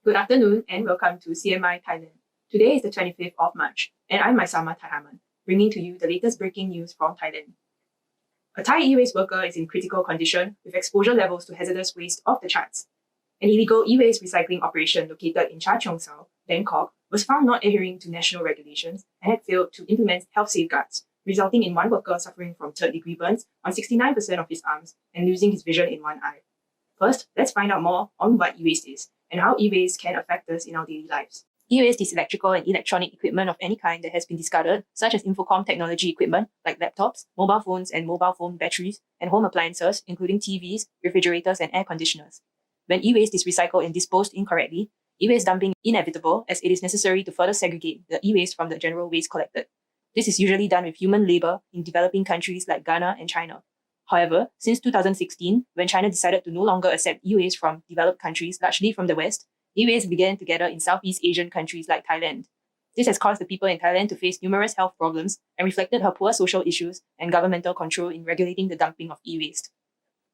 Good afternoon and welcome to CMI Thailand. Today is the 25th of March and I'm Maisama Thaihaman, bringing to you the latest breaking news from Thailand. A Thai e-waste worker is in critical condition with exposure levels to hazardous waste off the charts. An illegal e-waste recycling operation located in Cha Cheong Sao, Bangkok, was found not adhering to national regulations and had failed to implement health safeguards, resulting in one worker suffering from third-degree burns on 69% of his arms and losing his vision in one eye. First, let's find out more on what e-waste is and how e-waste can affect us in our daily lives. E-waste is electrical and electronic equipment of any kind that has been discarded, such as infocom technology equipment like laptops, mobile phones and mobile phone batteries, and home appliances, including TVs, refrigerators, and air conditioners. When e-waste is recycled and disposed incorrectly, e-waste dumping is inevitable as it is necessary to further segregate the e-waste from the general waste collected. This is usually done with human labor in developing countries like Ghana and China. However, since 2016, when China decided to no longer accept e-waste from developed countries, largely from the West, e-waste began to gather in Southeast Asian countries like Thailand. This has caused the people in Thailand to face numerous health problems and reflected her poor social issues and governmental control in regulating the dumping of e-waste.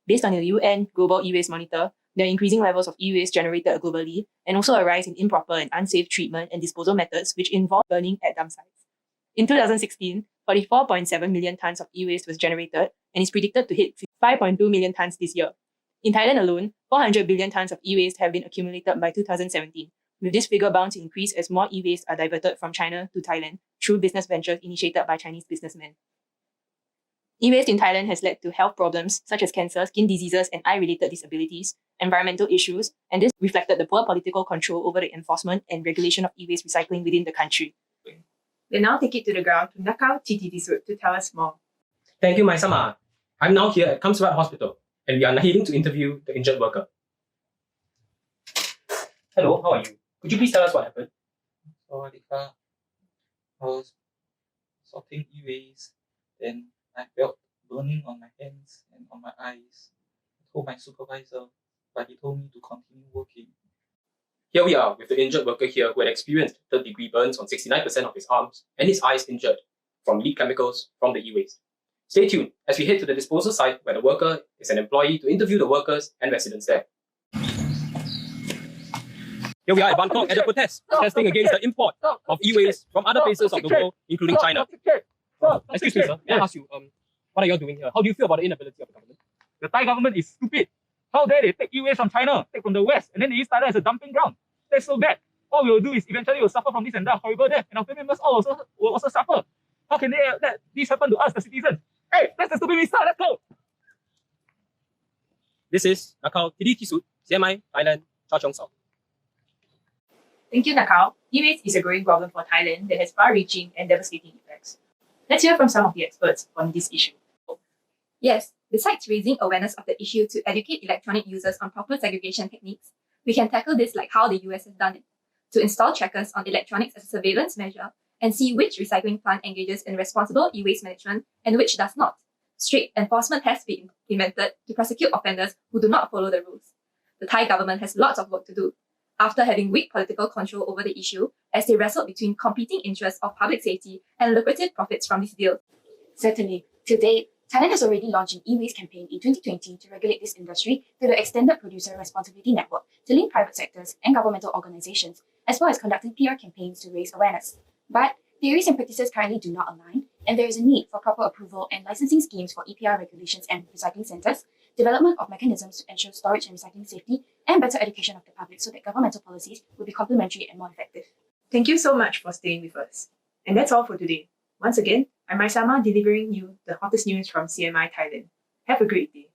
Based on the UN Global E-Waste Monitor, there are increasing levels of e-waste generated globally and also a rise in improper and unsafe treatment and disposal methods which involve burning at dump sites. In 2016, 44.7 million tons of e-waste was generated and is predicted to hit 5.2 million tons this year. In Thailand alone, 400 billion tons of e-waste have been accumulated by 2017, with this figure bound to increase as more e-waste are diverted from China to Thailand through business ventures initiated by Chinese businessmen. E-waste in Thailand has led to health problems such as cancer, skin diseases, and eye-related disabilities, environmental issues, and this reflected the poor political control over the enforcement and regulation of e-waste recycling within the country. We'll now take it to the ground to Nakao Titisut to tell us more. Thank you, Maisama. I'm now here at Kamsrat Hospital, and we are heading to interview the injured worker. Hello, how are you? Could you please tell us what happened? I was sorting e-waste, then I felt burning on my hands and on my eyes. I told my supervisor, but he told me to continue working. Here we are with the injured worker here who had experienced third-degree burns on 69% of his arms and his eyes injured from lead chemicals from the e-waste. Stay tuned as we head to the disposal site where the worker is an employee to interview the workers and residents there. Here we are at Bangkok at a protest, protesting against the import of e-waste from other places of the world, including China. Excuse me, sir. May I ask you, what are you doing here? How do you feel about the inability of the government? The Thai government is stupid. How dare they take e-waste from China, take from the West, and then they use Thailand as a dumping ground? That's so bad. All we will do is eventually we'll suffer from this and that horrible death, and our family members will also suffer. How can they let this happen to us, the citizens? Hey, that's the stupid minister. Let's go. This is Nakao Titisut, CMI, Thailand, Cha Cheong Sao. Thank you, Nakao. E-waste is a growing problem for Thailand that has far-reaching and devastating effects. Let's hear from some of the experts on this issue. Yes, besides raising awareness of the issue to educate electronic users on proper segregation techniques, we can tackle this like how the US has done it, to install trackers on electronics as a surveillance measure and see which recycling plant engages in responsible e-waste management and which does not. Strict enforcement has been implemented to prosecute offenders who do not follow the rules. The Thai government has lots of work to do. After having weak political control over the issue, as they wrestled between competing interests of public safety and lucrative profits from this deal. Certainly. To date, Thailand has already launched an e-waste campaign in 2020 to regulate this industry through the Extended Producer Responsibility Network to link private sectors and governmental organizations, as well as conducting PR campaigns to raise awareness. But theories and practices currently do not align, and there is a need for proper approval and licensing schemes for EPR regulations and recycling centers, development of mechanisms to ensure storage and recycling safety, and better education of the public so that governmental policies will be complementary and more effective. Thank you so much for staying with us. And that's all for today. Once again, I'm Maisama delivering you the hottest news from CMI Thailand. Have a great day.